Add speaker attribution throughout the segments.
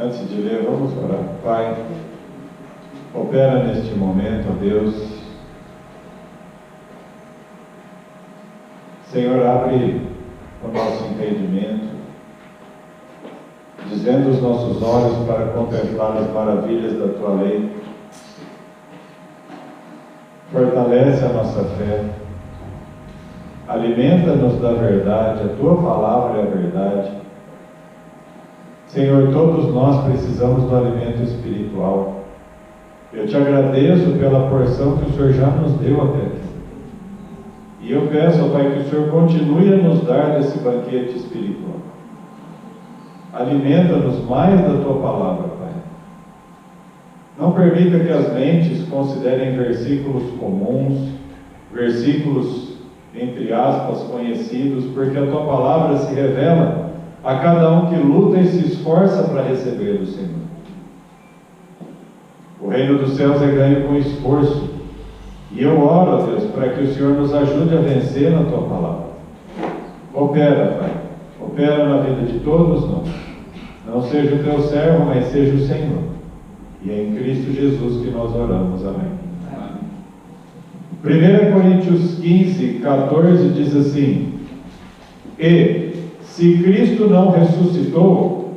Speaker 1: Antes de ler, vamos orar. Pai, opera neste momento, ó Deus. Senhor, abre o nosso entendimento, dizendo os nossos olhos para contemplar as maravilhas da Tua lei. Fortalece a nossa fé, alimenta-nos da verdade, a Tua palavra é a verdade. Senhor, todos nós precisamos do alimento espiritual. Eu Te agradeço pela porção que o Senhor já nos deu até aqui. E eu peço, Pai, que o Senhor continue a nos dar desse banquete espiritual. Alimenta-nos mais da Tua palavra, Pai. Não permita que as mentes considerem versículos comuns, versículos, entre aspas, conhecidos, porque a Tua palavra se revela a cada um que luta e se esforça para receber do Senhor. O reino dos céus é ganho com esforço. E eu oro, Deus, para que o Senhor nos ajude a vencer na Tua palavra. Opera, Pai. Opera na vida de todos nós. Não seja o Teu servo, mas seja o Senhor. E é em Cristo Jesus que nós oramos. Amém. 1 Coríntios 15, 14 diz assim: E, se Cristo não ressuscitou,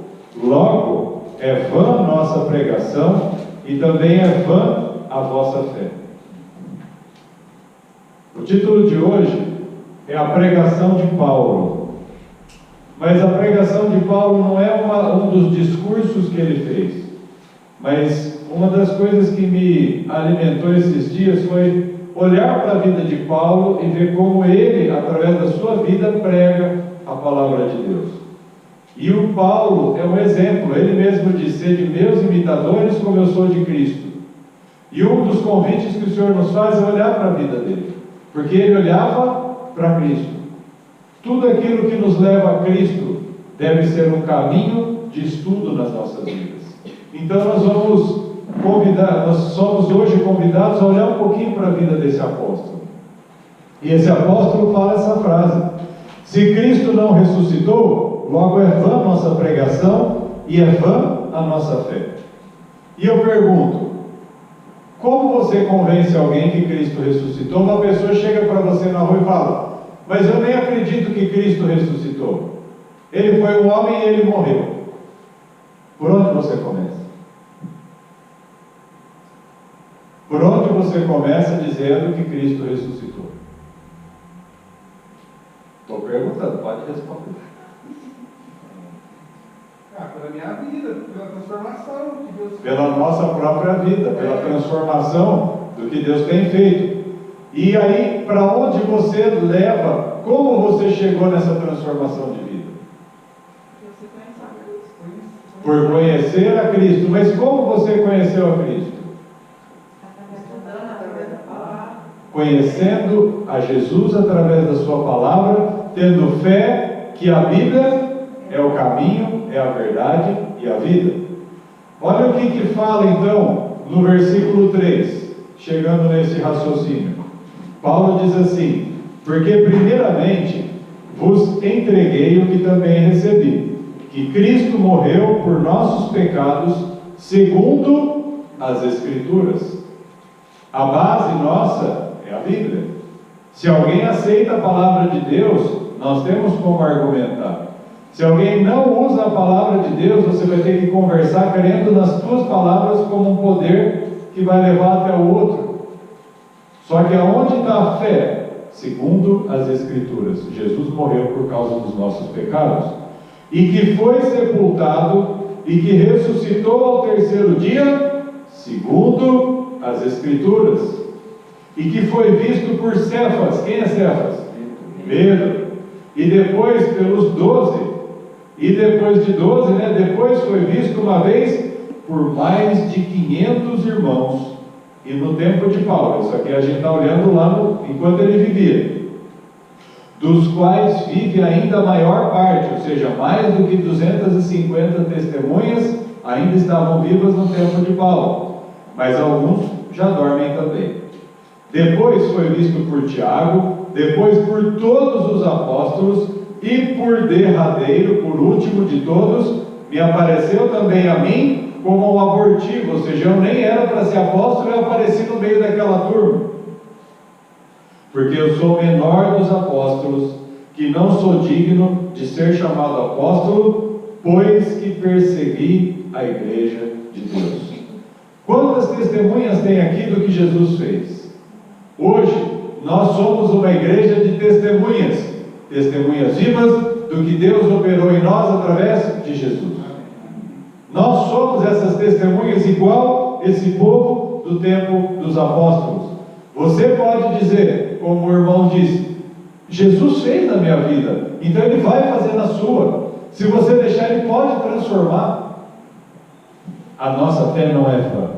Speaker 1: logo é vã nossa pregação e também é vã a vossa fé. O título de hoje é a pregação de Paulo. Mas a pregação de Paulo não é um dos discursos que ele fez. Mas uma das coisas que me alimentou esses dias foi olhar para a vida de Paulo e ver como ele, através da sua vida, prega a palavra de Deus. E o Paulo é um exemplo. Ele mesmo disse: sede meus imitadores como eu sou de Cristo. E um dos convites que o Senhor nos faz é olhar para a vida dele, porque ele olhava para Cristo. Tudo aquilo que nos leva a Cristo deve ser um caminho de estudo nas nossas vidas. Então nós somos hoje convidados a olhar um pouquinho para a vida desse apóstolo. E esse apóstolo fala essa frase: se Cristo não ressuscitou, logo é vã nossa pregação e é vã a nossa fé. E eu pergunto, como você convence alguém que Cristo ressuscitou? Uma pessoa chega para você na rua e fala: mas eu nem acredito que Cristo ressuscitou. Ele foi um homem e ele morreu. Por onde você começa? Por onde você começa dizendo que Cristo ressuscitou? Estou perguntando, pode responder.
Speaker 2: Pela minha vida, pela transformação que Deus fez.
Speaker 1: Pela nossa própria vida, pela transformação do que Deus tem feito. E aí, para onde você leva? Como você chegou nessa transformação de vida?
Speaker 2: Você conhece a Cristo.
Speaker 1: Por conhecer a Cristo. Mas como você conheceu a Cristo?
Speaker 2: Através da palavra.
Speaker 1: Conhecendo a Jesus através da sua palavra, tendo fé que a Bíblia é o caminho, é a verdade e a vida. Olha o que fala então no versículo 3, chegando nesse raciocínio. Paulo diz assim: porque primeiramente vos entreguei o que também recebi, que Cristo morreu por nossos pecados, segundo as Escrituras. A base nossa é a Bíblia. Se alguém aceita a palavra de Deus, nós temos como argumentar. Se alguém não usa a palavra de Deus, você vai ter que conversar crendo nas tuas palavras como um poder que vai levar até o outro. Só que aonde está a fé? Segundo as Escrituras, Jesus morreu por causa dos nossos pecados, e que foi sepultado e que ressuscitou ao terceiro dia, segundo as Escrituras, e que foi visto por Cefas. Quem é Cefas? Pedro. E depois pelos 12. E depois de 12, depois foi visto uma vez por mais de 500 irmãos. E no tempo de Paulo, isso aqui a gente está olhando lá enquanto ele vivia, dos quais vive ainda a maior parte, ou seja, mais do que 250 testemunhas ainda estavam vivas no tempo de Paulo, mas alguns já dormem também. Depois foi visto por Tiago, depois por todos os apóstolos, e por derradeiro, por último de todos, me apareceu também a mim como um abortivo, ou seja, eu nem era para ser apóstolo, eu apareci no meio daquela turma, porque eu sou o menor dos apóstolos, que não sou digno de ser chamado apóstolo, pois que persegui a igreja de Deus. Quantas testemunhas tem aqui do que Jesus fez? Hoje, nós somos uma igreja de testemunhas vivas do que Deus operou em nós através de Jesus. Nós somos essas testemunhas igual esse povo do tempo dos apóstolos. Você pode dizer, como o irmão disse, Jesus fez na minha vida, então Ele vai fazer na sua. Se você deixar, Ele pode transformar. A nossa fé não é vã.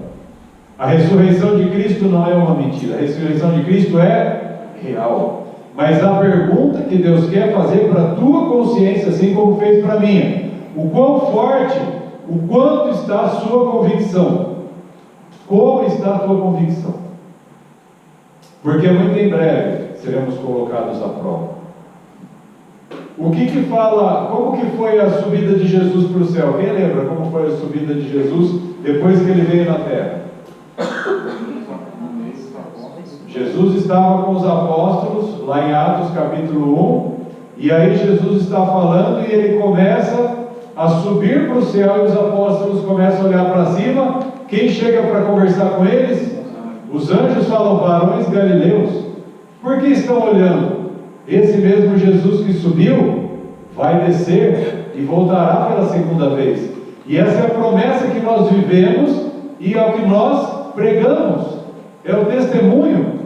Speaker 1: A ressurreição de Cristo não é uma mentira. A ressurreição de Cristo é real. Mas a pergunta que Deus quer fazer para a tua consciência, assim como fez para a minha: o quão forte, o quanto está a sua convicção? Como está a tua convicção? Porque muito em breve seremos colocados à prova. O que fala, como que foi a subida de Jesus para o céu? Quem lembra como foi a subida de Jesus depois que Ele veio na terra? Jesus estava com os apóstolos, lá em Atos capítulo 1, e aí Jesus está falando e Ele começa a subir para o céu, e os apóstolos começam a olhar para cima. Quem chega para conversar com eles? Os anjos falam: varões galileus, por que estão olhando? Esse mesmo Jesus que subiu, vai descer e voltará pela segunda vez. E essa é a promessa que nós vivemos e é o que nós pregamos, é o testemunho.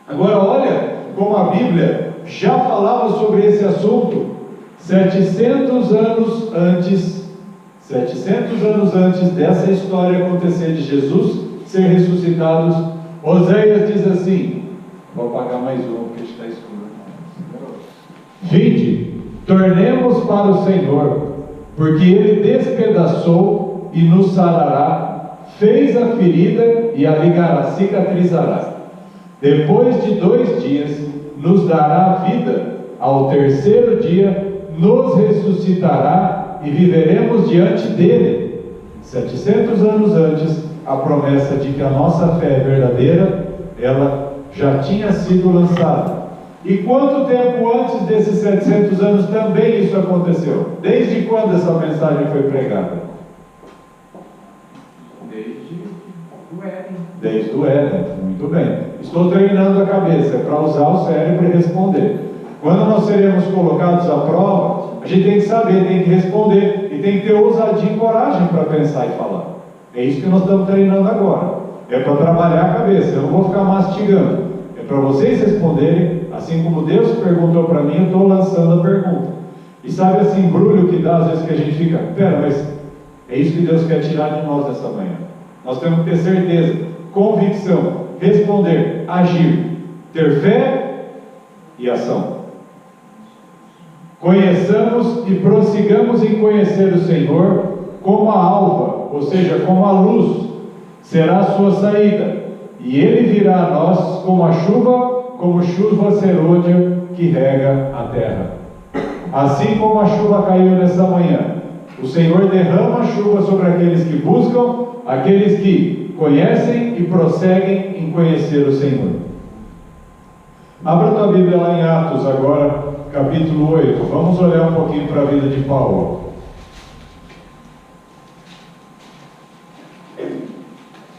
Speaker 1: Agora olha como a Bíblia já falava sobre esse assunto 700 anos antes dessa história acontecer, de Jesus ser ressuscitado. Oséias diz assim, vou apagar mais um porque está escuro. Vinde, tornemos para o Senhor, porque Ele despedaçou e nos sarará, fez a ferida e a ligará, cicatrizará. Depois de 2 dias nos dará vida, ao terceiro dia nos ressuscitará e viveremos diante dele. 700 anos antes, a promessa de que a nossa fé é verdadeira, ela já tinha sido lançada. E quanto tempo antes desses 700 anos também isso aconteceu? Desde quando essa mensagem foi pregada? Desde o Éden. Muito bem. Estou treinando a cabeça, é para usar o cérebro e responder. Quando nós seremos colocados à prova, a gente tem que saber, tem que responder, e tem que ter ousadia e coragem para pensar e falar. É isso que nós estamos treinando agora. É para trabalhar a cabeça, eu não vou ficar mastigando. É para vocês responderem, assim como Deus perguntou para mim, eu estou lançando a pergunta. E sabe esse embrulho que dá, às vezes, que a gente fica, pera, mas é isso que Deus quer tirar de nós nessa manhã. Nós temos que ter certeza, convicção, responder, agir, ter fé e ação. Conheçamos e prossigamos em conhecer o Senhor como a alva, ou seja, como a luz, será a sua saída, e Ele virá a nós como chuva serôdia que rega a terra. Assim como a chuva caiu nessa manhã, o Senhor derrama a chuva sobre aqueles que buscam, aqueles que conhecem e prosseguem em conhecer o Senhor. Abra tua Bíblia lá em Atos agora, capítulo 8. Vamos olhar um pouquinho para a vida de Paulo.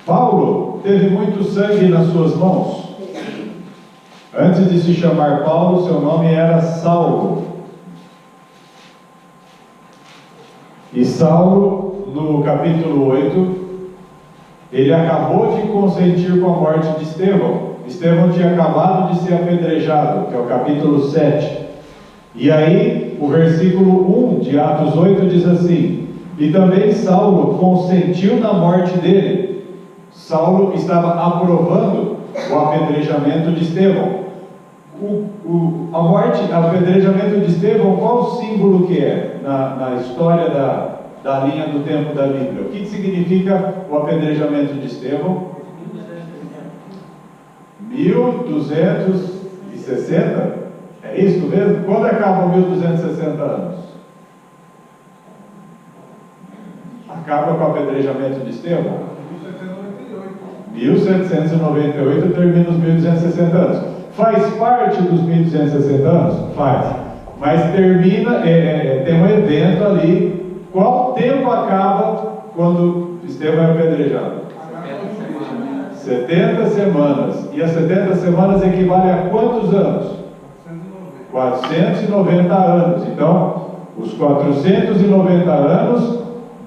Speaker 1: Paulo teve muito sangue nas suas mãos. Antes de se chamar Paulo, seu nome era Saulo. E Saulo, no capítulo 8, ele acabou de consentir com a morte de Estevão. Estevão tinha acabado de ser apedrejado, que é o capítulo 7. E aí, o versículo 1 de Atos 8 diz assim: e também Saulo consentiu na morte dele. Saulo estava aprovando o apedrejamento de Estevão. O apedrejamento de Estevão, qual o símbolo que é na história da linha do tempo da Bíblia? O que significa o apedrejamento de Estevão? 1260? É isso mesmo? Quando acabam 1260 anos? acaba com o apedrejamento de Estevão?
Speaker 2: 1798.
Speaker 1: 1798 termina os 1260 anos. Faz parte dos 1260 anos? Faz. Mas termina, tem um evento ali. Qual tempo acaba quando Estevão é apedrejado? 70 semanas. E as 70 semanas equivale a quantos anos? 490 anos. Então, os 490 anos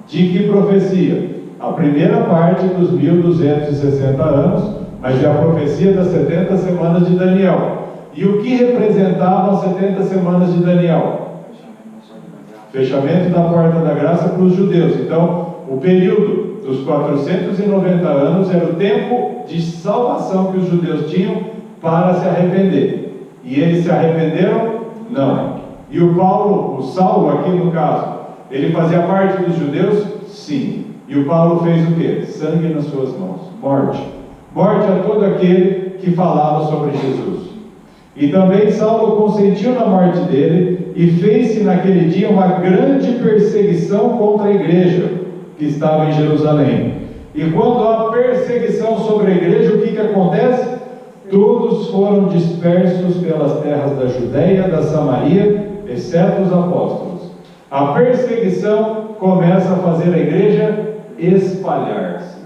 Speaker 1: de que profecia? A primeira parte dos 1260 anos, mas é a profecia das 70 semanas de Daniel. E o que representavam as 70 semanas de Daniel? Fechamento da porta da graça para os judeus. Então, o período dos 490 anos era o tempo de salvação que os judeus tinham para se arrepender. E eles se arrependeram? Não. E o Saulo aqui no caso, ele fazia parte dos judeus? Sim. E o Paulo fez o quê? Sangue nas suas mãos. Morte. Morte a todo aquele que falava sobre Jesus. E também Saulo consentiu na morte dele e fez-se naquele dia uma grande perseguição contra a igreja que estava em Jerusalém. E quando há perseguição sobre a igreja, o que acontece? Todos foram dispersos pelas terras da Judéia, da Samaria, exceto os apóstolos. A perseguição começa a fazer a igreja espalhar-se.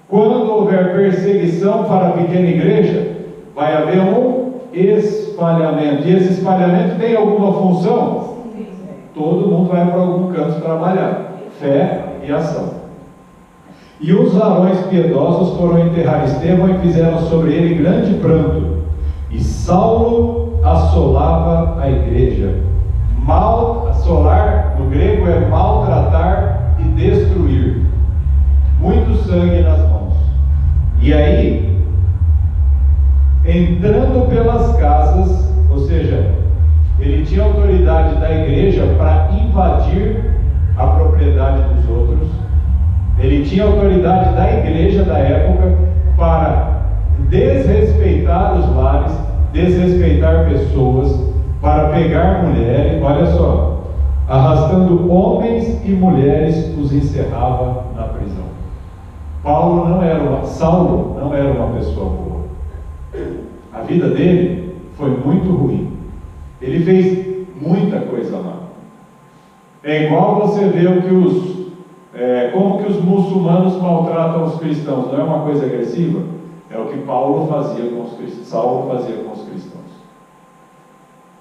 Speaker 1: Quando houver perseguição para a pequena igreja, vai haver um espalhamento. E esse espalhamento tem alguma função? Todo mundo vai para algum canto trabalhar. Fé e ação. E os varões piedosos foram enterrar Estevão e fizeram sobre ele grande pranto. E Saulo assolava a igreja. Assolar no grego é maltratar e destruir. Muito sangue nas mãos. E aí, entrando pelas casas, ou seja, ele tinha autoridade da igreja para invadir a propriedade dos outros. Ele tinha autoridade da igreja da época para desrespeitar os lares, desrespeitar pessoas, para pegar mulheres, olha só, arrastando homens e mulheres, os encerrava na prisão. Saulo não era uma pessoa boa. A vida dele foi muito ruim. Ele fez muita coisa má. É igual você ver como que os muçulmanos maltratam os cristãos. Não é uma coisa agressiva? É o que Saulo fazia com os cristãos.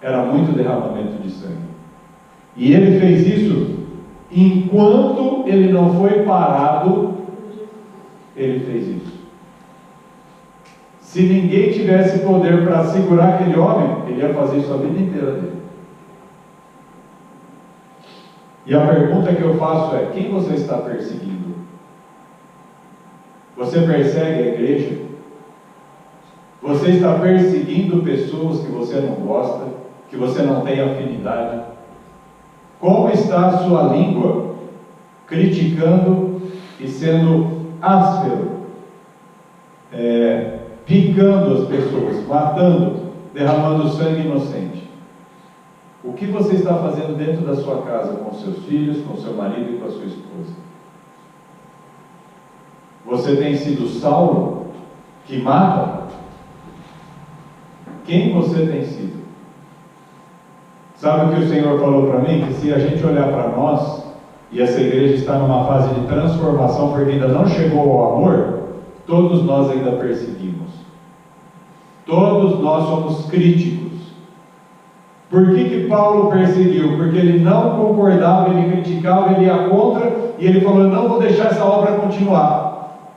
Speaker 1: Era muito derramamento de sangue. E ele fez isso enquanto ele não foi parado. Ele fez isso. Se ninguém tivesse poder para segurar aquele homem, ele ia fazer isso a vida inteira dele. E a pergunta que eu faço é: quem você está perseguindo? Você persegue a igreja? Você está perseguindo pessoas que você não gosta, que você não tem afinidade? Como está a sua língua criticando e sendo áspero, picando as pessoas, matando, derramando sangue inocente? O que você está fazendo dentro da sua casa com seus filhos, com seu marido e com a sua esposa? Você tem sido Saulo que mata? Quem você tem sido? Sabe o que o Senhor falou para mim? Que se a gente olhar para nós, e essa igreja está numa fase de transformação porque ainda não chegou ao amor, todos nós ainda perseguimos. Todos nós somos críticos. Por que Paulo perseguiu? Porque ele não concordava, ele criticava, ele ia contra, e ele falou: eu não vou deixar essa obra continuar.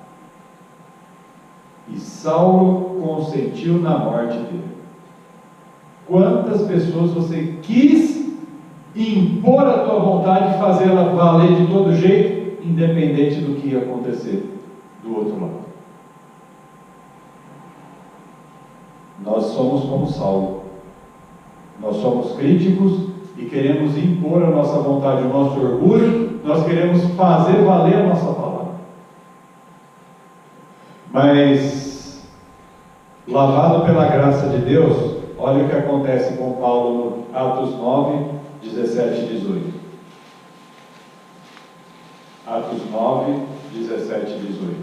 Speaker 1: E Saulo consentiu na morte dele. Quantas pessoas você quis impor a tua vontade e fazê-la valer de todo jeito, independente do que ia acontecer do outro lado? Nós somos como Saulo. Nós somos críticos e queremos impor a nossa vontade, o nosso orgulho. Nós queremos fazer valer a nossa palavra. Mas, lavado pela graça de Deus, olha o que acontece com Paulo no Atos 9, 17 e 18. Atos 9, 17 e 18.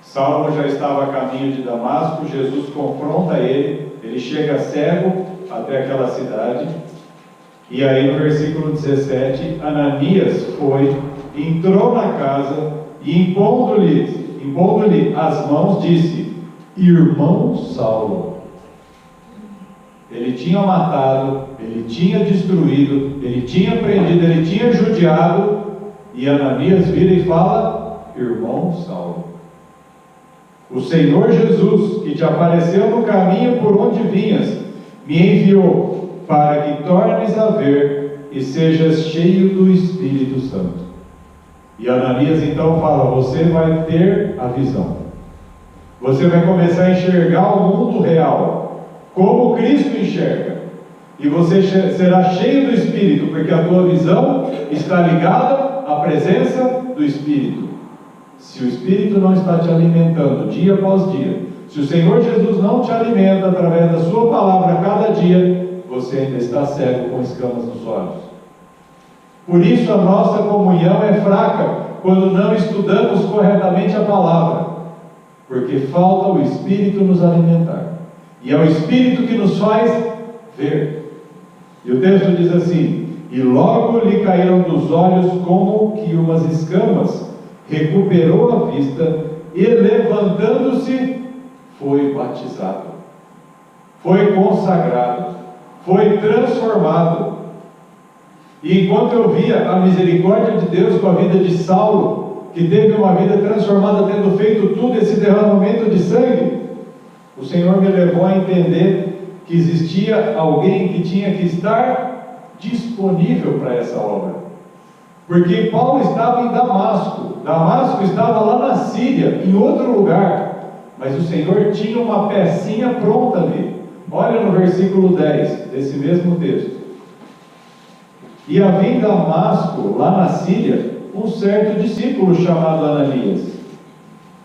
Speaker 1: Saulo já estava a caminho de Damasco, Jesus confronta ele chega cego até aquela cidade, e aí no versículo 17, Ananias entrou na casa e impondo-lhe as mãos, disse: irmão Saulo. Ele tinha matado, ele tinha destruído, ele tinha prendido, ele tinha judiado, e Ananias vira e fala: irmão Saulo, o Senhor Jesus, que te apareceu no caminho por onde vinhas, me enviou para que tornes a ver e sejas cheio do Espírito Santo. E Ananias então fala: você vai ter a visão, você vai começar a enxergar o mundo real, como Cristo enxerga, e você será cheio do Espírito, porque a tua visão está ligada à presença do Espírito. Se o Espírito não está te alimentando dia após dia, se o Senhor Jesus não te alimenta através da sua palavra a cada dia, você ainda está cego com escamas nos olhos. Por isso a nossa comunhão é fraca quando não estudamos corretamente a palavra, porque falta o Espírito nos alimentar, e é o Espírito que nos faz ver. E o texto diz assim: e logo lhe caíram dos olhos como que umas escamas, recuperou a vista e, levantando-se, foi batizado, foi consagrado, foi transformado. E enquanto eu via a misericórdia de Deus com a vida de Saulo, que teve uma vida transformada, tendo feito tudo esse derramamento de sangue, o Senhor me levou a entender que existia alguém que tinha que estar disponível para essa obra. Porque Paulo estava em Damasco, Damasco estava lá na Síria, em outro lugar, mas o Senhor tinha uma pecinha pronta ali. Olha no versículo 10 desse mesmo texto: e havia em Damasco, lá na Síria, um certo discípulo chamado Ananias,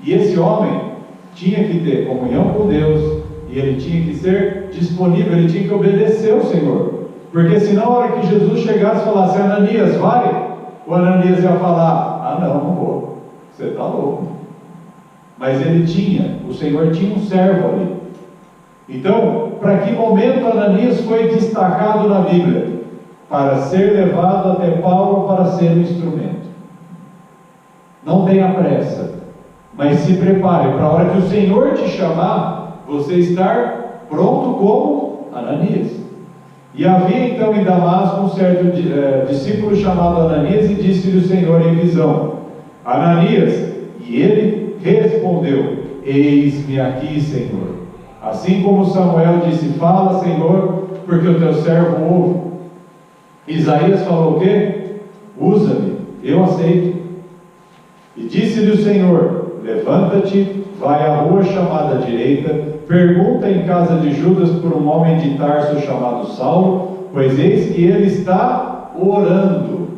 Speaker 1: e esse homem tinha que ter comunhão com Deus, e ele tinha que ser disponível, ele tinha que obedecer ao Senhor, porque senão, na hora que Jesus chegasse e falasse: Ananias, vai, o Ananias ia falar: ah, não vou, você está louco. Mas o Senhor tinha um servo ali. Então, para que momento Ananias foi destacado na Bíblia? Para ser levado até Paulo para ser um instrumento. Não tenha pressa, mas se prepare para a hora que o Senhor te chamar, você estar pronto como Ananias. E havia então em Damasco um certo discípulo chamado Ananias, e disse-lhe o Senhor em visão: Ananias. E ele respondeu: eis-me aqui, Senhor. Assim como Samuel disse: fala, Senhor, porque o teu servo ouve. Isaías falou o quê? Usa-me, eu aceito. E disse-lhe o Senhor: levanta-te, vai à rua chamada direita, pergunta em casa de Judas por um homem de Tarso chamado Saulo, pois eis que ele está orando.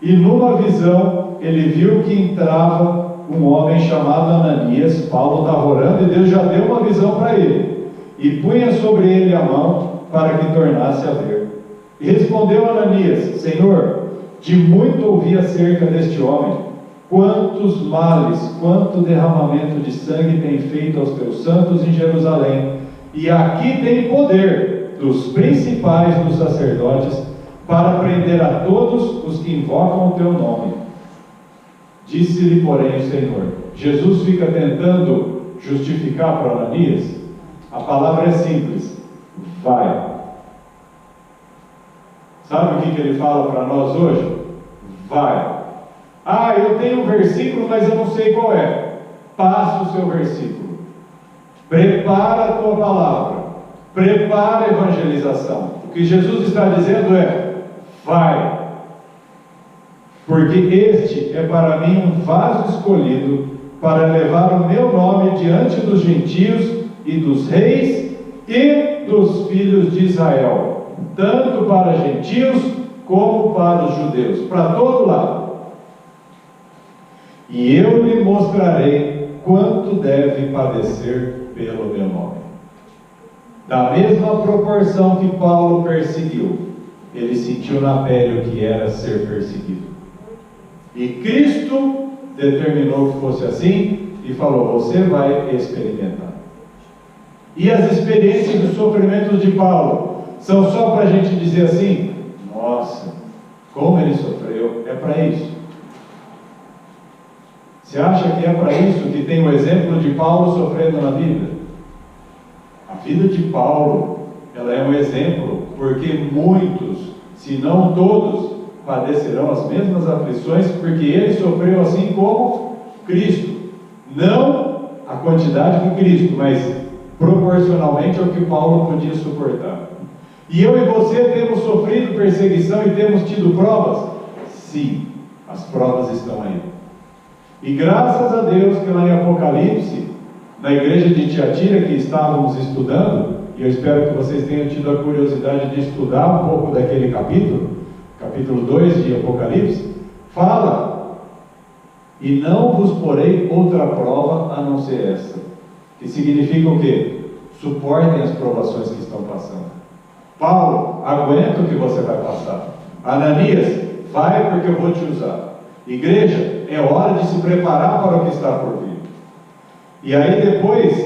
Speaker 1: E numa visão ele viu que entrava um homem chamado Ananias. Paulo estava orando e Deus já deu uma visão para ele, e punha sobre ele a mão para que tornasse a ver. E respondeu Ananias: Senhor, de muito ouvi acerca deste homem, quantos males, quanto derramamento de sangue tem feito aos teus santos em Jerusalém, e aqui tem poder dos principais dos sacerdotes para prender a todos os que invocam o teu nome. Disse-lhe, porém, o Senhor. Jesus fica tentando justificar para Ananias. A palavra é simples: vai. Sabe o que ele fala para nós hoje? Vai. Ah, eu tenho um versículo, mas eu não sei qual é. Passa o seu versículo. Prepara a tua palavra. Prepara a evangelização. O que Jesus está dizendo é: vai. Porque este é para mim um vaso escolhido para levar o meu nome diante dos gentios e dos reis e dos filhos de Israel, tanto para gentios como para os judeus, para todo lado. E eu lhe mostrarei quanto deve padecer pelo meu nome. Da mesma proporção que Paulo perseguiu, ele sentiu na pele o que era ser perseguido. E Cristo determinou que fosse assim e falou: você vai experimentar. E as experiências dos sofrimentos de Paulo são só para a gente dizer assim: nossa, como ele sofreu. É para isso. Você acha que é para isso que tem o exemplo de Paulo sofrendo na Bíblia? A vida de Paulo, ela é um exemplo, porque muitos, se não todos, padecerão as mesmas aflições, porque ele sofreu assim como Cristo. Não a quantidade que Cristo, mas proporcionalmente ao que Paulo podia suportar. E eu e você temos sofrido perseguição e temos tido provas? Sim, as provas estão aí. E graças a Deus que lá em Apocalipse, na igreja de Tiatira que estávamos estudando, e eu espero que vocês tenham tido a curiosidade de estudar um pouco daquele capítulo 2 de Apocalipse, fala: e não vos porei outra prova a não ser essa. Que significa o quê? Suportem as provações que estão passando. Paulo, aguenta o que você vai passar. Ananias, vai porque eu vou te usar. Igreja, é hora de se preparar para o que está por vir. E aí depois,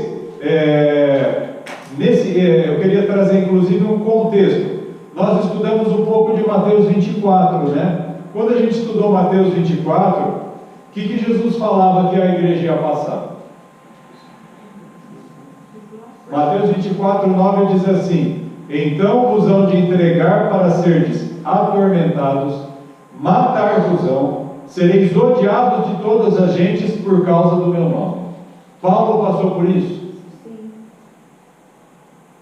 Speaker 1: eu queria trazer inclusive um contexto. Nós estudamos um pouco de Mateus 24, né? Quando a gente estudou Mateus 24, o que Jesus falava que a igreja ia passar? Mateus 24, 9 diz assim: então vos hão de entregar para serdes atormentados, matar-vos-ão, sereis odiados de todas as gentes por causa do meu nome. Paulo passou por isso? Sim.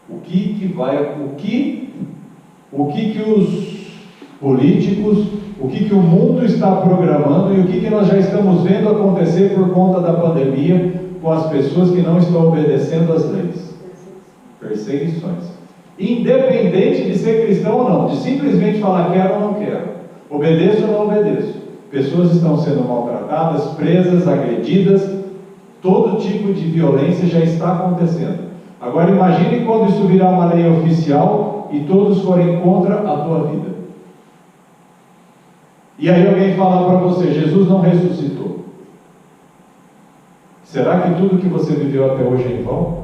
Speaker 1: O que os políticos, o que o mundo está programando e o que nós já estamos vendo acontecer por conta da pandemia com as pessoas que não estão obedecendo às leis? Perseguições. Independente de ser cristão ou não, de simplesmente falar quero ou não quero, obedeço ou não obedeço. Pessoas estão sendo maltratadas, presas, agredidas, todo tipo de violência já está acontecendo. Agora imagine quando isso virar uma lei oficial e todos forem contra a tua vida. E aí alguém fala para você: Jesus não ressuscitou. Será que tudo que você viveu até hoje é em vão?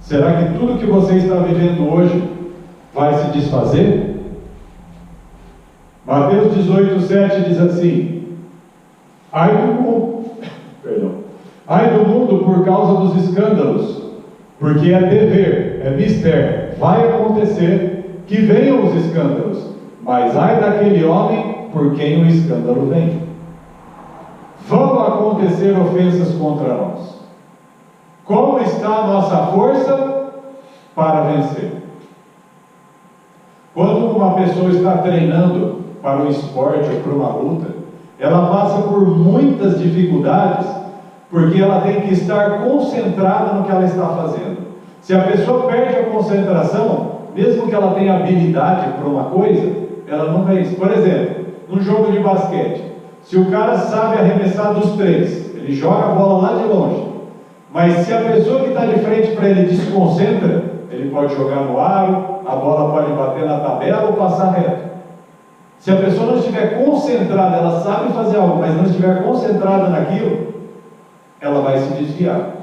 Speaker 1: Será que tudo que você está vivendo hoje vai se desfazer? Mateus 18, 7 diz assim: ai do mundo por causa dos escândalos, porque é dever, é mister, vai acontecer que venham os escândalos, mas ai daquele homem por quem o escândalo vem. Vão acontecer ofensas contra nós. Como está a nossa força para vencer? Quando uma pessoa está treinando para um esporte ou para uma luta, ela passa por muitas dificuldades, porque ela tem que estar concentrada no que ela está fazendo. Se a pessoa perde a concentração, mesmo que ela tenha habilidade para uma coisa, ela não vence. Por exemplo, num jogo de basquete, se o cara sabe arremessar dos 3, ele joga a bola lá de longe, mas se a pessoa que está de frente para ele desconcentra, ele pode jogar no aro, a bola pode bater na tabela ou passar reto. Se a pessoa não estiver concentrada, ela sabe fazer algo, mas não estiver concentrada naquilo, ela vai se desviar.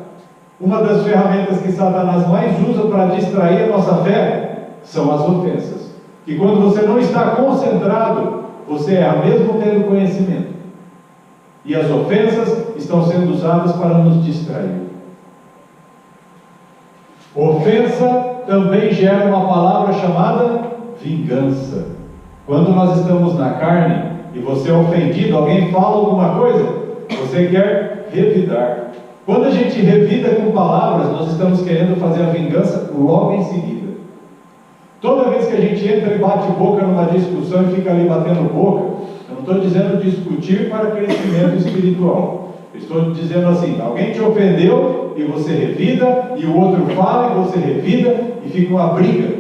Speaker 1: Uma das ferramentas que Satanás mais usa para distrair a nossa fé são as ofensas. Que quando você não está concentrado, você erra mesmo tendo conhecimento. E as ofensas estão sendo usadas para nos distrair. Ofensa também gera uma palavra chamada vingança. Quando nós estamos na carne e você é ofendido, alguém fala alguma coisa, você quer revidar. Quando a gente revida com palavras, nós estamos querendo fazer a vingança logo em seguida. Toda vez que a gente entra e bate boca numa discussão e fica ali batendo boca, eu não estou dizendo discutir para crescimento espiritual. Eu estou dizendo assim: alguém te ofendeu e você revida, e o outro fala e você revida, e fica uma briga.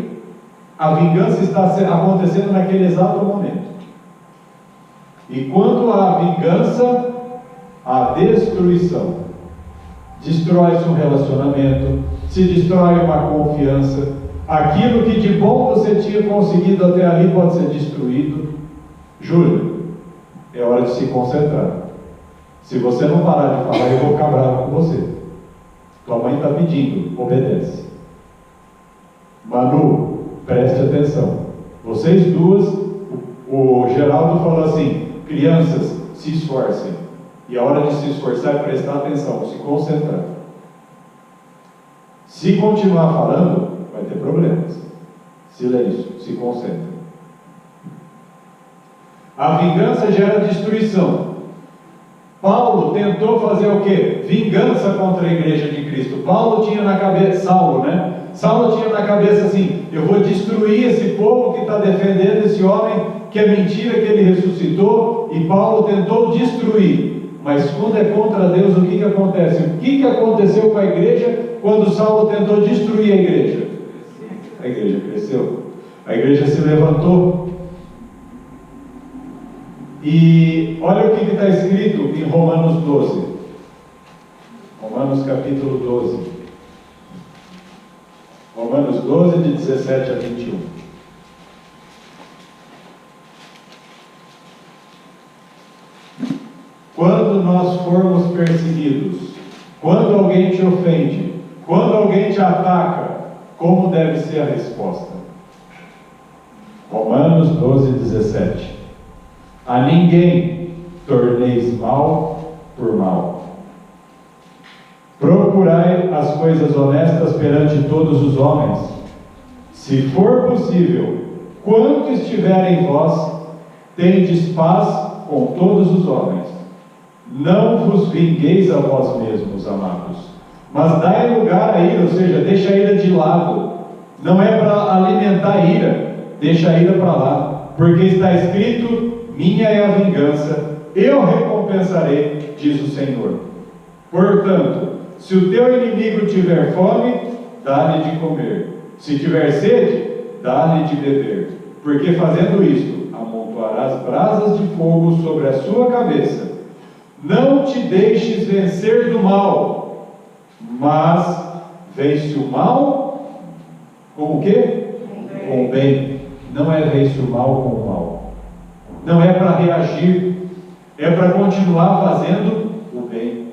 Speaker 1: A vingança está acontecendo naquele exato momento. E quando há vingança, há destruição. Destrói-se um relacionamento, se destrói uma confiança. Aquilo que de bom você tinha conseguido até ali pode ser destruído. Júlio, é hora de se concentrar. Se você não parar de falar, eu vou ficar bravo com você. Tua mãe está pedindo, obedece. Manu, preste atenção. Vocês duas, o Geraldo falou assim: crianças, se esforcem. E a hora de se esforçar é prestar atenção, se concentrar. Se continuar falando, vai ter problemas. Silêncio, se concentre. A vingança gera destruição. Paulo tentou fazer o quê? Vingança contra a igreja de Cristo. Paulo tinha na cabeça, Saulo tinha na cabeça assim: eu vou destruir esse povo que está defendendo esse homem, que é mentira que ele ressuscitou, e Paulo tentou destruir. Mas quando é contra Deus, o que acontece? O que aconteceu com a igreja quando Saulo tentou destruir a igreja? A igreja cresceu, a igreja se levantou. E olha o que está escrito em Romanos 12. Romanos capítulo 12. Romanos 12, de 17 a 21. Quando nós formos perseguidos, quando alguém te ofende, quando alguém te ataca, como deve ser a resposta? Romanos 12, 17. A ninguém torneis mal por mal. Procurai as coisas honestas perante todos os homens. Se for possível, quanto estiver em vós, tendes paz com todos os homens. Não vos vingueis a vós mesmos, amados, mas dai lugar à ira, ou seja, deixa a ira de lado. Não é para alimentar a ira, deixa a ira para lá, porque está escrito: minha é a vingança, eu recompensarei, diz o Senhor. Portanto, se o teu inimigo tiver fome, dá-lhe de comer. Se tiver sede, dá-lhe de beber. Porque fazendo isto, amontoarás brasas de fogo sobre a sua cabeça. Não te deixes vencer do mal, mas vence o mal com o quê? Com o bem. Não é vence o mal com o mal. Não é para reagir, é para continuar fazendo o bem.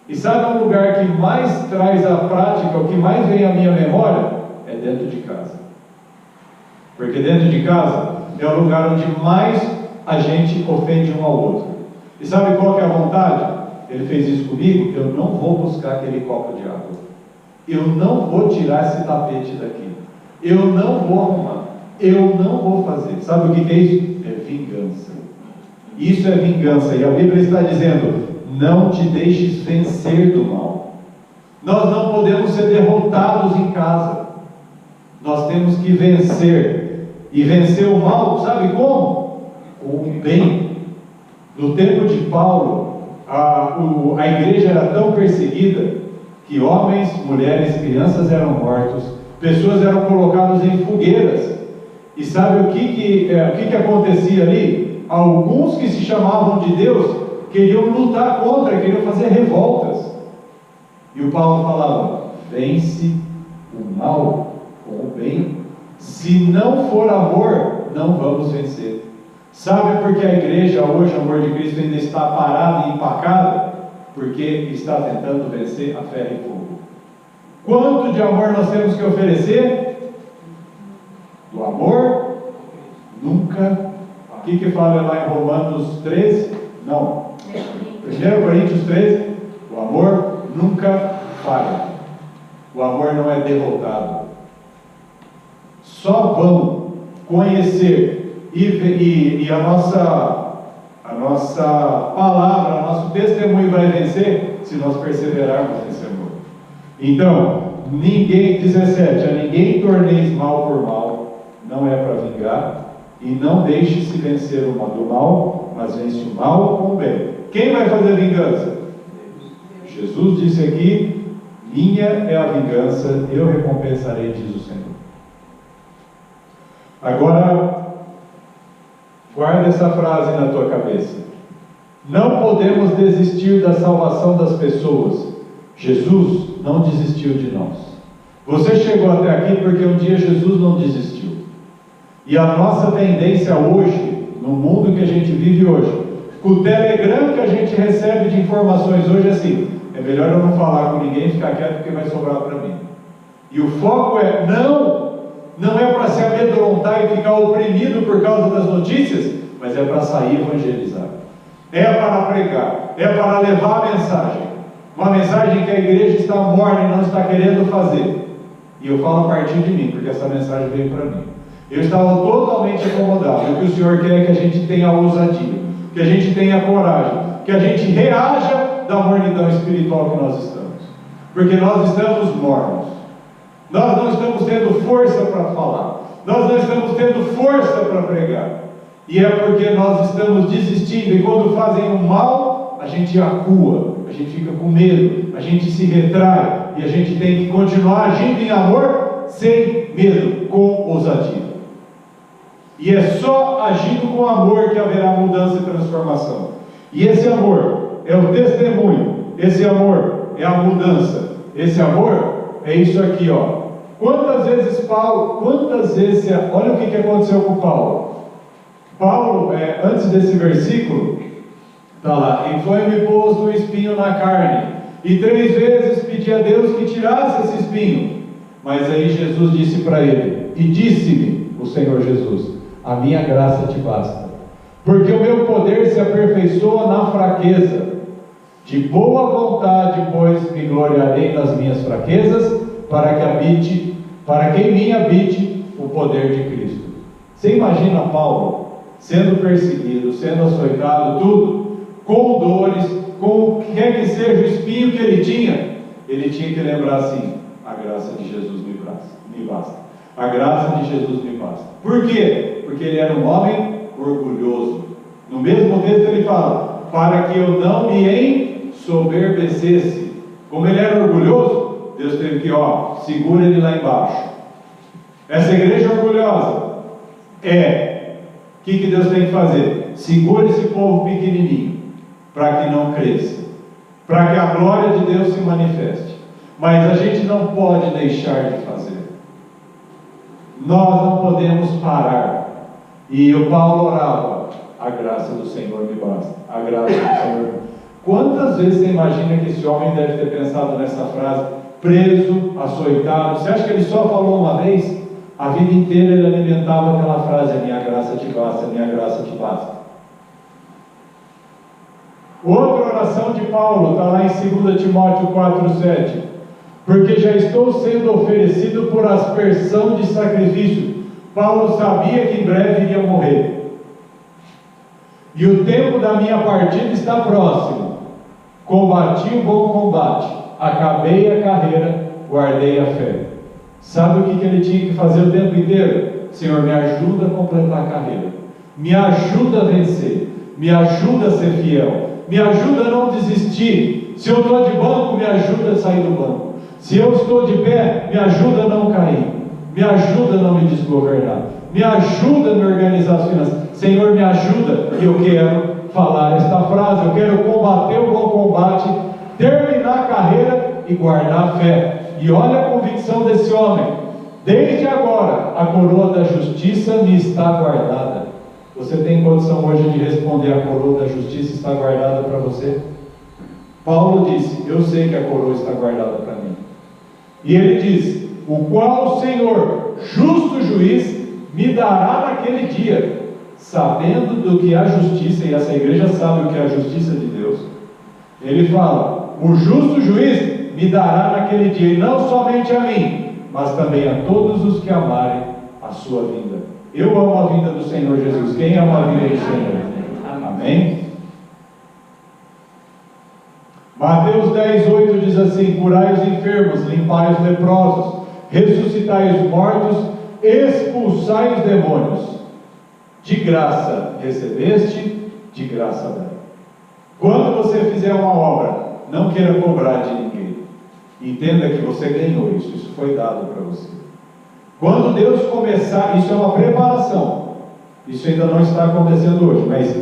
Speaker 1: E sabe um lugar que mais traz à prática, o que mais vem à minha memória? É dentro de casa. Porque dentro de casa é o lugar onde mais a gente ofende um ao outro. E sabe qual que é a vontade? Ele fez isso comigo: eu não vou buscar aquele copo de água. Eu não vou tirar esse tapete daqui. Eu não vou arrumar. Eu não vou fazer. Sabe o que é isso? É vingança. Isso é vingança. E a Bíblia está dizendo: não te deixes vencer do mal. Nós não podemos ser derrotados em casa. Nós temos que vencer. E vencer o mal, sabe como? Com o bem. No tempo de Paulo, a igreja era tão perseguida que homens, mulheres, crianças eram mortos, pessoas eram colocadas em fogueiras. E sabe o que acontecia ali? Alguns que se chamavam de Deus queriam lutar contra, queriam fazer revoltas. E o Paulo falava: vence o mal com o bem. Se não for amor, não vamos vencer. Sabe por que a igreja hoje, o amor de Cristo, ainda está parada e empacada? Porque está tentando vencer a ferro e fogo. Quanto de amor nós temos que oferecer? Do amor nunca. O que fala lá em Romanos 13? Não. 1 Coríntios 13. O amor nunca falha. O amor não é derrotado. Só vão conhecer e a nossa palavra, nosso testemunho vai vencer se nós perseverarmos nesse amor. Então, 17, a ninguém torneis mal por mal, não é para vingar, e não deixe-se vencer o do mal, mas vence o mal com o bem. Quem vai fazer a vingança? Jesus disse aqui: minha é a vingança, eu recompensarei, diz o Senhor. Agora, guarda essa frase na tua cabeça: não podemos desistir da salvação das pessoas. Jesus não desistiu de nós. Você chegou até aqui porque um dia Jesus não desistiu. E a nossa tendência hoje, no mundo que a gente vive hoje, Com o Telegram que a gente recebe de informações hoje é assim, é melhor eu não falar com ninguém, ficar quieto porque vai sobrar para mim. E o foco é, não é para se amedrontar e ficar oprimido por causa das notícias, mas é para sair evangelizar, é para pregar, é para levar a mensagem, uma mensagem que a igreja está morna e não está querendo fazer. E eu falo a partir de mim, porque essa mensagem veio para mim. Eu estava totalmente acomodado. E o que o Senhor quer é que a gente tenha ousadia, que a gente tenha coragem, que a gente reaja da mornidão espiritual que nós estamos, porque nós estamos mornos, nós não estamos tendo força para falar, nós não estamos tendo força para pregar, e é porque nós estamos desistindo. E quando fazem o mal, a gente acua, a gente fica com medo, a gente se retrai, e a gente tem que continuar agindo em amor, sem medo, com ousadia. E é só agindo com amor que haverá mudança e transformação. E esse amor é o testemunho, esse amor é a mudança, esse amor é isso aqui, ó. Quantas vezes, olha o que aconteceu com Paulo. Paulo, antes desse versículo, está lá, e foi-me posto um espinho na carne, e 3 vezes pedi a Deus que tirasse esse espinho. Mas aí Jesus disse para ele, e disse-me o Senhor Jesus, a minha graça te basta, porque o meu poder se aperfeiçoa na fraqueza. De boa vontade, pois, me gloriarei nas minhas fraquezas, para que em mim habite o poder de Cristo. Você imagina Paulo sendo perseguido, sendo açoitado, tudo, com dores, com o que quer que seja o espinho que ele tinha que lembrar assim, a graça de Jesus me basta. A graça de Jesus me basta. Por quê? Porque ele era um homem orgulhoso. No mesmo texto ele fala, para que eu não me ensoberbecesse. Como ele era orgulhoso, Deus teve que, segura ele lá embaixo. Essa igreja orgulhosa o que Deus tem que fazer? Segura esse povo pequenininho, para que não cresça, para que a glória de Deus se manifeste. Mas a gente não pode deixar de fazer. Nós não podemos parar. E o Paulo orava, a graça do Senhor me basta, a graça do Senhor. Quantas vezes você imagina que esse homem deve ter pensado nessa frase, preso, açoitado? Você acha que ele só falou uma vez? A vida inteira ele alimentava aquela frase, a minha graça te basta, a minha graça te basta. Outra oração de Paulo, está lá em 2 Timóteo 4,7. Porque já estou sendo oferecido por aspersão de sacrifício. Paulo sabia que em breve iria morrer. E o tempo da minha partida está próximo. Combati o bom combate, acabei a carreira, guardei a fé. Sabe o que ele tinha que fazer o tempo inteiro? Senhor, me ajuda a completar a carreira, me ajuda a vencer, me ajuda a ser fiel, me ajuda a não desistir. Se eu estou de banco, me ajuda a sair do banco. Se eu estou de pé, me ajuda a não cair, me ajuda a não me desgovernar, me ajuda a me organizar as finanças. Senhor, me ajuda. E eu quero falar esta frase, eu quero combater o bom combate, terminar a carreira e guardar a fé. E olha a convicção desse homem, desde agora a coroa da justiça me está guardada. Você tem condição hoje de responder, a coroa da justiça está guardada para você? Paulo disse, eu sei que a coroa está guardada para mim. E ele diz, o qual o Senhor, justo juiz, me dará naquele dia, sabendo do que é a justiça, e essa igreja sabe o que é a justiça de Deus. Ele fala, o justo juiz me dará naquele dia, e não somente a mim, mas também a todos os que amarem a sua vinda. Eu amo a vinda do Senhor Jesus. Quem ama a vinda do Senhor? Amém? Mateus 10:8 diz assim, curai os enfermos, limpai os leprosos, ressuscitai os mortos, expulsai os demônios. De graça recebeste, de graça dai. Quando você fizer uma obra, não queira cobrar de ninguém. Entenda que você ganhou isso foi dado para você. Quando Deus começar, isso é uma preparação, isso ainda não está acontecendo hoje, mas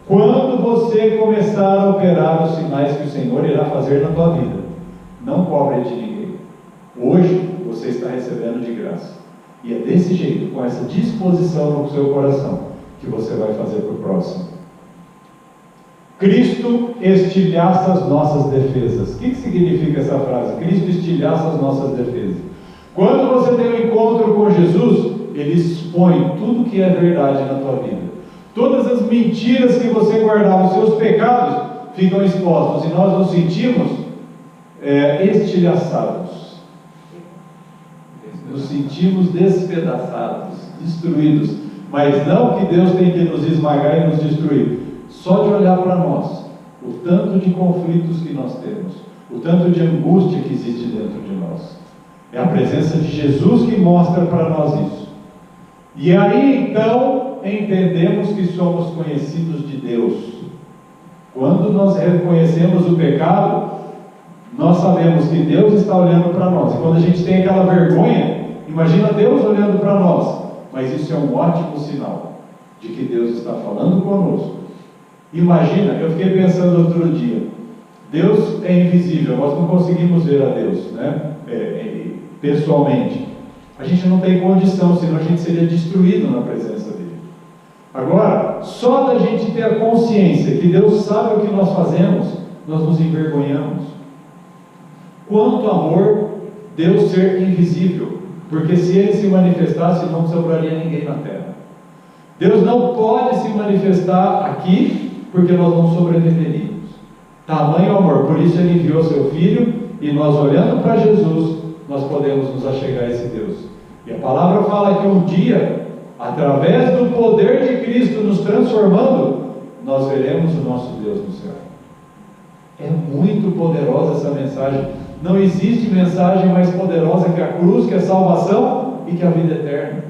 Speaker 1: quando você começar a operar os sinais que o Senhor irá fazer na tua vida, não cobre de ninguém. Hoje você está recebendo de graça, e é desse jeito, com essa disposição no seu coração, que você vai fazer para o próximo. Cristo estilhaça as nossas defesas. O que significa essa frase? Cristo estilhaça as nossas defesas. Quando você tem um encontro com Jesus, Ele expõe tudo que é verdade na tua vida. Todas as mentiras que você guardava, os seus pecados, ficam expostos. E nós nos sentimos estilhaçados. Nos sentimos despedaçados, destruídos. Mas não que Deus tem que nos esmagar e nos destruir. Só de olhar para nós, o tanto de conflitos que nós temos, o tanto de angústia que existe dentro de nós. É a presença de Jesus que mostra para nós isso. E aí então entendemos que somos conhecidos de Deus. Quando nós reconhecemos o pecado, nós sabemos que Deus está olhando para nós. E quando a gente tem aquela vergonha, imagina Deus olhando para nós. Mas isso é um ótimo sinal de que Deus está falando conosco. Imagina, eu fiquei pensando outro dia, Deus é invisível, nós não conseguimos ver a Deus, né? Pessoalmente. A gente não tem condição, senão a gente seria destruído na presença dele. Agora, só da gente ter a consciência que Deus sabe o que nós fazemos, nós nos envergonhamos. Quanto amor Deus ser invisível, porque se Ele se manifestasse, não sobraria ninguém na terra. Deus não pode se manifestar aqui, porque nós não sobreviveríamos. Tamanho amor, por isso Ele enviou seu Filho, e nós olhando para Jesus, nós podemos nos achegar a esse Deus. E a palavra fala que um dia, através do poder de Cristo nos transformando, nós veremos o nosso Deus no céu. É muito poderosa essa mensagem. Não existe mensagem mais poderosa que a cruz, que a salvação e que a vida eterna.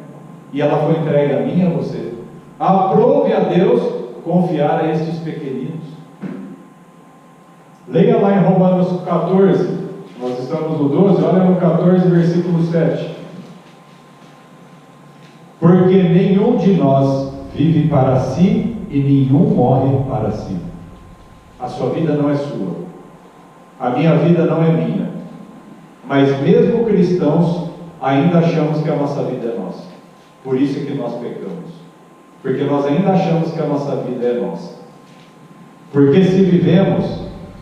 Speaker 1: E ela foi entregue a mim e a você. Aprove a Deus confiar a estes pequeninos. Leia lá em Romanos 14, nós estamos no 12, olha no 14, versículo 7. Porque nenhum de nós vive para si e nenhum morre para si. A sua vida não é sua, a minha vida não é minha. Mas mesmo cristãos, ainda achamos que a nossa vida é nossa. Por isso é que nós pecamos. Porque nós ainda achamos que a nossa vida é nossa. Porque se vivemos,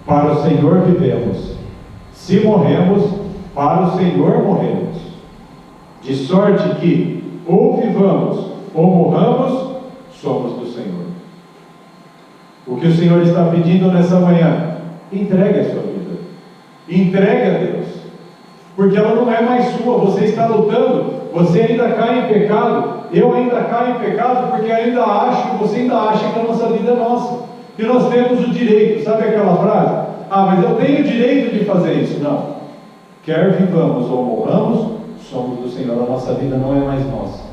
Speaker 1: para o Senhor vivemos. Se morremos, para o Senhor morremos. De sorte que, ou vivamos, ou morramos, somos do Senhor. O que o Senhor está pedindo nessa manhã? Entregue a sua vida. Entregue a Deus. Porque ela não é mais sua, você está lutando. Você ainda cai em pecado, eu ainda caio em pecado, porque você ainda acha que a nossa vida é nossa, que nós temos o direito. Sabe aquela frase? Mas eu tenho o direito de fazer isso. Não. Quer vivamos ou morramos, somos do Senhor. A nossa vida não é mais nossa.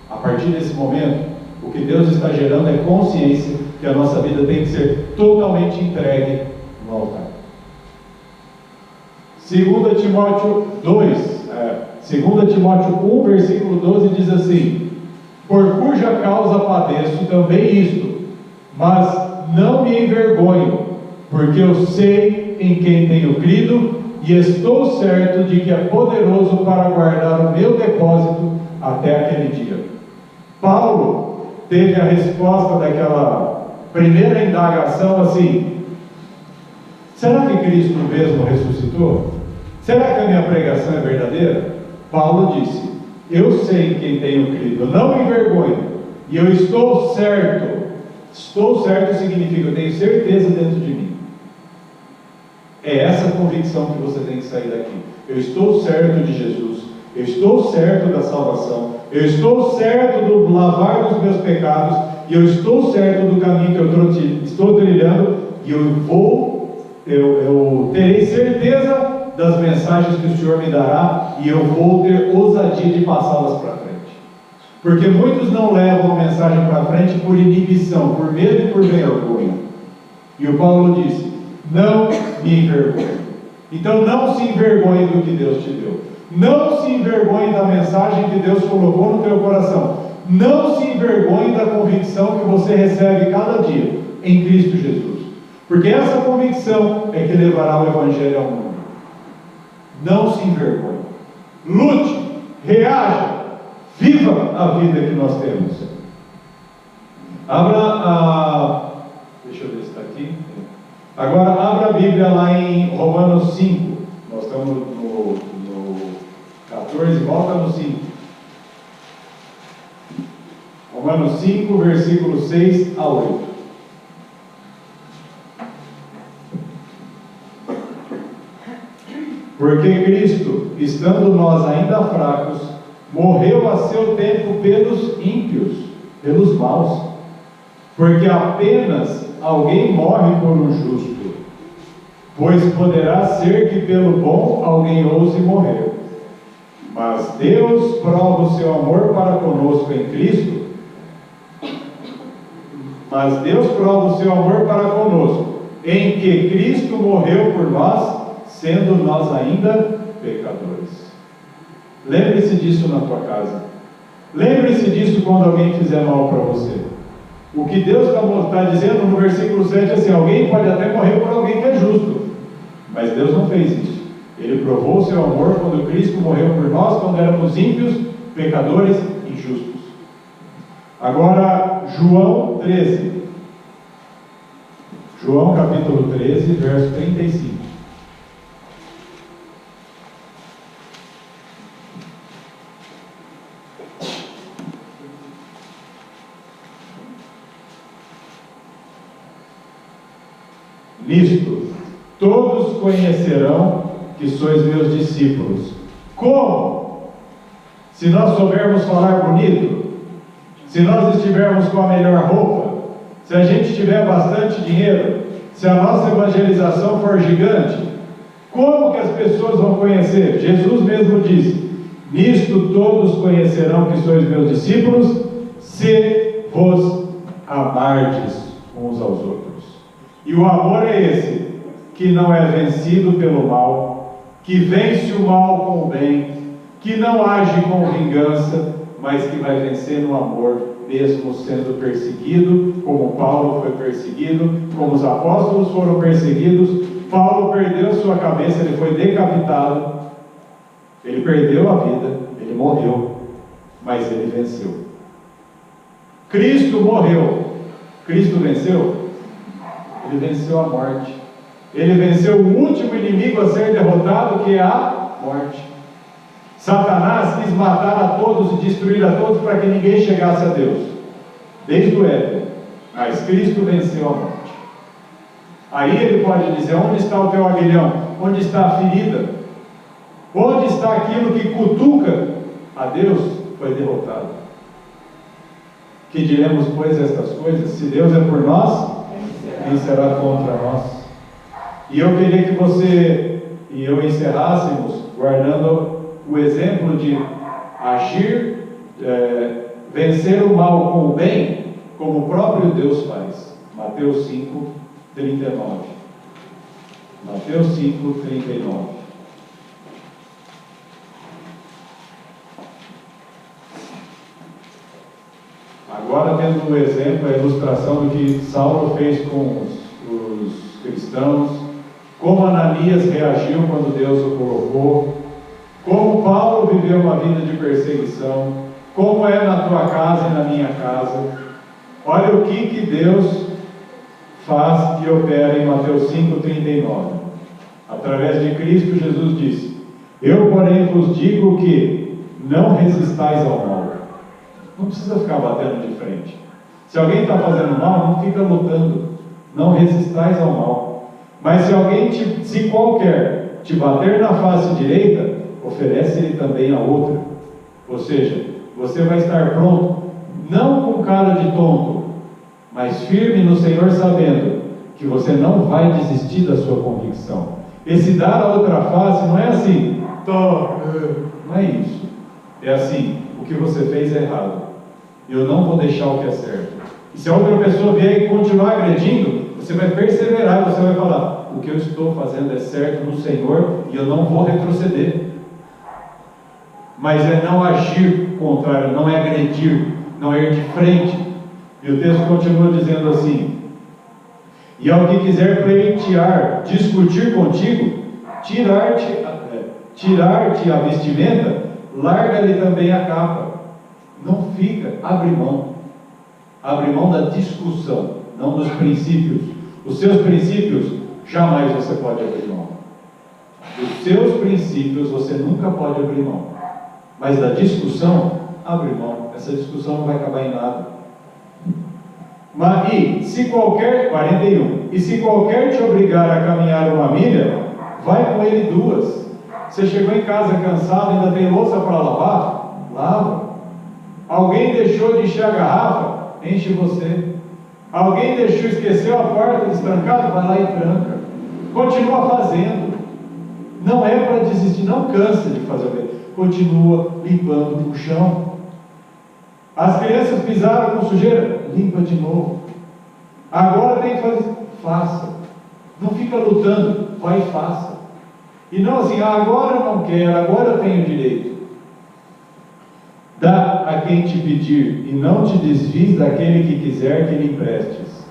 Speaker 1: A partir desse momento, o que Deus está gerando é consciência que a nossa vida tem que ser totalmente entregue no altar. 2 Timóteo 2 Timóteo 1, versículo 12 diz assim: por cuja causa padeço também isto, mas não me envergonho, porque eu sei em quem tenho crido, e estou certo de que é poderoso para guardar o meu depósito até aquele dia. Paulo teve a resposta daquela primeira indagação assim: será que Cristo mesmo ressuscitou? Será que a minha pregação é verdadeira? Paulo disse: eu sei em quem tenho crido, não me envergonho, e eu estou certo. Estou certo significa eu tenho certeza dentro de mim. É essa convicção que você tem que sair daqui. Eu estou certo de Jesus, eu estou certo da salvação, eu estou certo do lavar dos meus pecados, e eu estou certo do caminho que eu estou trilhando, e eu terei certeza das mensagens que o Senhor me dará, e eu vou ter ousadia de passá-las para frente. Porque muitos não levam a mensagem para frente por inibição, por medo e por vergonha. E o Paulo disse: não me envergonhe. Então não se envergonhe do que Deus te deu. Não se envergonhe da mensagem que Deus colocou no teu coração. Não se envergonhe da convicção que você recebe cada dia em Cristo Jesus. Porque essa convicção é que levará o Evangelho ao mundo. Não se envergonhe. Lute, reaja, viva a vida que nós temos. Abra deixa eu ver se está aqui. Agora, abra a Bíblia lá em Romanos 5. Nós estamos no 14, volta no 5. Romanos 5, versículos 6 a 8. Porque Cristo, estando nós ainda fracos, morreu a seu tempo pelos ímpios, pelos maus. Porque apenas alguém morre por um justo, pois poderá ser que pelo bom alguém ouse morrer. Mas Deus prova o seu amor para conosco em Cristo. Mas Deus prova o seu amor para conosco, em que Cristo morreu por nós, sendo nós ainda pecadores. Lembre-se disso na tua casa. Lembre-se disso quando alguém fizer mal para você. O que Deus está dizendo no versículo 7 é assim: alguém pode até morrer por alguém que é justo, mas Deus não fez isso. Ele provou o seu amor quando Cristo morreu por nós, quando éramos ímpios, pecadores, injustos. Agora, João 13. João capítulo 13, verso 35. Nisto, todos conhecerão que sois meus discípulos. Como? Se nós soubermos falar bonito, se nós estivermos com a melhor roupa, se a gente tiver bastante dinheiro, se a nossa evangelização for gigante, como que as pessoas vão conhecer? Jesus mesmo disse: nisto todos conhecerão que sois meus discípulos, se vos amardes uns aos outros. E o amor é esse, que não é vencido pelo mal, que vence o mal com o bem, que não age com vingança, mas que vai vencer no amor, mesmo sendo perseguido, como Paulo foi perseguido, como os apóstolos foram perseguidos. Paulo perdeu sua cabeça, ele foi decapitado, ele perdeu a vida, ele morreu, mas ele venceu. Cristo morreu, Cristo venceu? Ele venceu a morte. Ele venceu o último inimigo a ser derrotado, que é a morte. Satanás quis matar a todos e destruir a todos para que ninguém chegasse a Deus, desde o Éden. Mas Cristo venceu a morte. Aí ele pode dizer: onde está o teu aguilhão? Onde está a ferida? Onde está aquilo que cutuca a Deus? Foi derrotado. Que diremos, pois, estas coisas? Se Deus é por nós, quem será contra nós? E eu queria que você e eu encerrássemos guardando o exemplo de agir, vencer o mal com o bem, como o próprio Deus faz. Mateus 5, 39. Mateus 5, 39. Agora, tendo o exemplo, a ilustração do que Saulo fez com os cristãos, como Ananias reagiu quando Deus o colocou, como Paulo viveu uma vida de perseguição, como é na tua casa e na minha casa. Olha o que Deus faz e opera em Mateus 5,39. Através de Cristo, Jesus disse: eu, porém, vos digo que não resistais ao mal. Não precisa ficar batendo de frente. Se alguém está fazendo mal, não fica lutando. Não resistais ao mal. Mas se alguém, se qualquer, te bater na face direita, oferece-lhe também a outra. Ou seja, você vai estar pronto, não com cara de tonto, mas firme no Senhor, sabendo que você não vai desistir da sua convicção. Esse dar a outra face não é assim, não é isso. É assim: o que você fez é errado, eu não vou deixar o que é certo. E se a outra pessoa vier e continuar agredindo, você vai perseverar, você vai falar: o que eu estou fazendo é certo no Senhor e eu não vou retroceder. Mas é não agir contrário, não é agredir, não é ir de frente. E o texto continua dizendo assim: e ao que quiser pleitear, discutir contigo, tirar-te a vestimenta, larga-lhe também a capa. Não fica, abre mão da discussão, não dos princípios. Os seus princípios jamais você pode abrir mão. Dos seus princípios você nunca pode abrir mão. Mas da discussão, abre mão. Essa discussão não vai acabar em nada. E se qualquer, 41, e se qualquer te obrigar a caminhar 1 milha, vai com ele 2. Você chegou em casa cansado, ainda tem louça para lavar? Lava. Alguém deixou de encher a garrafa? Enche você. Alguém esqueceu a porta destrancada? Vai lá e tranca. Continua fazendo. Não é para desistir, não cansa de fazer. Continua limpando o chão. As crianças pisaram com sujeira? Limpa de novo. Agora tem que fazer. Faça. Não fica lutando, vai e faça. E não assim, agora eu não quero, agora eu tenho direito. Dá a quem te pedir, e não te desvies daquele que quiser que lhe emprestes.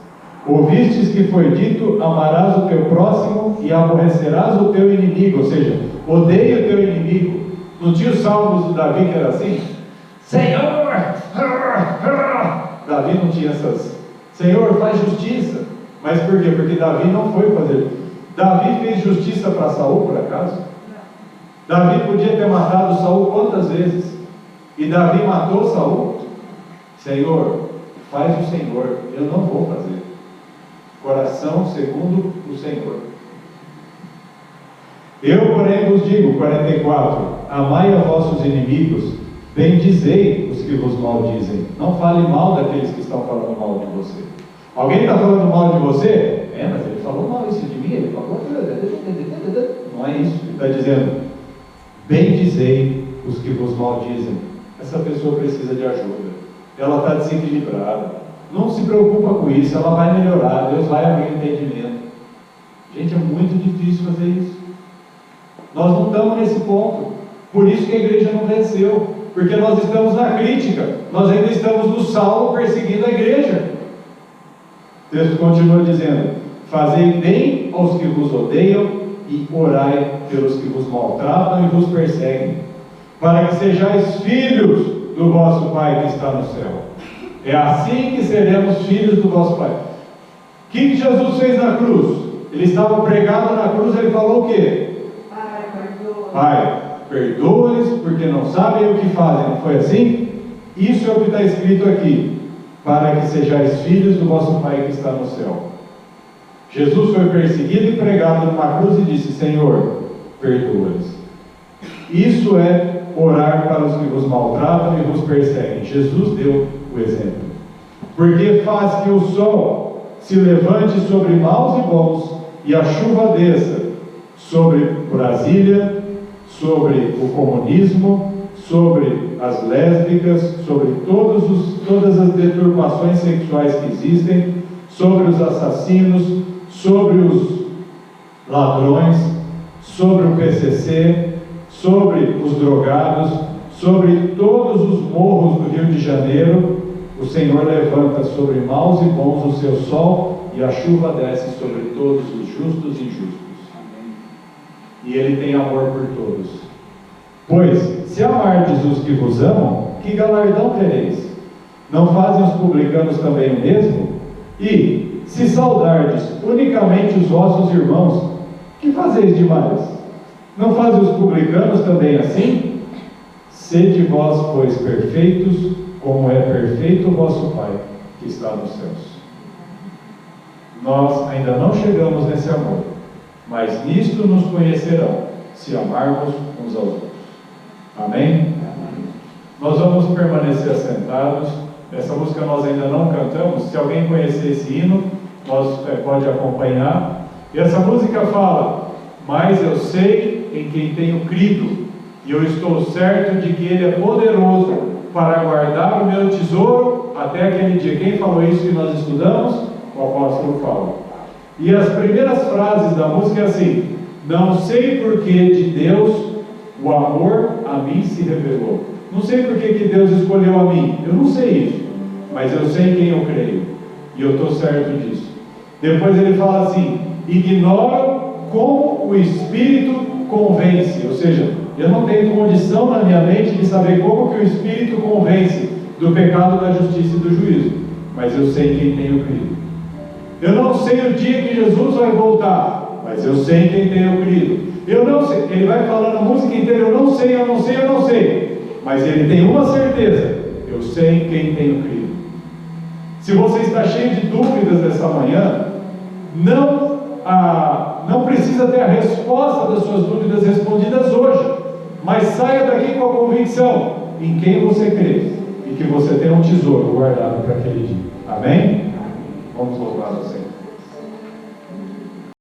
Speaker 1: Ouvistes que foi dito, amarás o teu próximo e aborrecerás o teu inimigo. Ou seja, odeia o teu inimigo. Não tinha os salmos do Davi que era assim? Senhor! Davi não tinha essas. Senhor, faz justiça. Mas por quê? Porque Davi não foi fazer. Davi fez justiça para Saul, por acaso? Davi podia ter matado Saul quantas vezes? E Davi matou Saul? Senhor, faz o Senhor, eu não vou fazer. Coração segundo o Senhor. Eu, porém, vos digo, 44, amai a vossos inimigos, bendizei os que vos maldizem. Não fale mal daqueles que estão falando mal de você. Alguém está falando mal de você? Mas ele falou mal isso de mim, ele falou. Não é isso. Ele está dizendo, bendizei os que vos maldizem. Essa pessoa precisa de ajuda. Ela está desequilibrada. Não se preocupa com isso, ela vai melhorar. Deus vai abrir entendimento. Gente, é muito difícil fazer isso. Nós não estamos nesse ponto. Por isso que a igreja não venceu. Porque nós estamos na crítica. Nós ainda estamos no Saulo perseguindo a igreja. O texto continua dizendo, fazei bem aos que vos odeiam e orai pelos que vos maltratam e vos perseguem, para que sejais filhos do vosso Pai que está no céu. É assim que seremos filhos do vosso Pai. O que Jesus fez na cruz? Ele estava pregado na cruz, ele falou o quê? Pai, perdoa-lhes porque não sabem o que fazem. Não foi assim? Isso é o que está escrito aqui. Para que sejais filhos do vosso Pai que está no céu. Jesus foi perseguido e pregado numa cruz e disse, Senhor, perdoa-lhes. Isso é orar para os que vos maltratam e vos perseguem. Jesus deu o exemplo. Porque faz que o sol se levante sobre maus e bons, e a chuva desça sobre Brasília, sobre o comunismo, sobre as lésbicas, sobre todas as deturpações sexuais que existem, sobre os assassinos, sobre os ladrões, sobre o PCC, sobre os drogados, sobre todos os morros do Rio de Janeiro. O Senhor levanta sobre maus e bons o seu sol, e a chuva desce sobre todos os justos e injustos. E Ele tem amor por todos. Pois, se amardes os que vos amam, que galardão tereis? Não fazem os publicanos também o mesmo? E, se saudardes unicamente os vossos irmãos, que fazeis demais? Não fazem os publicanos também assim? Sede vós, pois, perfeitos, como é perfeito o vosso Pai, que está nos céus. Nós ainda não chegamos nesse amor, mas nisto nos conhecerão, se amarmos uns aos outros. Amém? Nós vamos permanecer assentados. Essa música nós ainda não cantamos. Se alguém conhecer esse hino, pode acompanhar. E essa música fala, mas eu sei em quem tenho crido, e eu estou certo de que Ele é poderoso para guardar o meu tesouro até aquele dia. Quem falou isso que nós estudamos? O apóstolo Paulo. E as primeiras frases da música é assim, não sei por que de Deus o amor a mim se revelou. Não sei por que Deus escolheu a mim. Eu não sei isso. Mas eu sei em quem eu creio. E eu estou certo disso. Depois ele fala assim, ignoro como o Espírito convence. Ou seja, eu não tenho condição na minha mente de saber como que o Espírito convence do pecado, da justiça e do juízo. Mas eu sei em quem tenho crido. Eu não sei o dia que Jesus vai voltar. mas eu sei em quem tenho crido. Eu não sei, ele vai falando a música inteira, eu não sei, eu não sei, eu não sei. Mas ele tem uma certeza: eu sei em quem tenho crido. Se você está cheio de dúvidas nessa manhã, não precisa ter a resposta das suas dúvidas respondidas hoje, mas saia daqui com a convicção em quem você crê e que você tem um tesouro guardado para aquele dia. Amém? Vamos louvar o Senhor.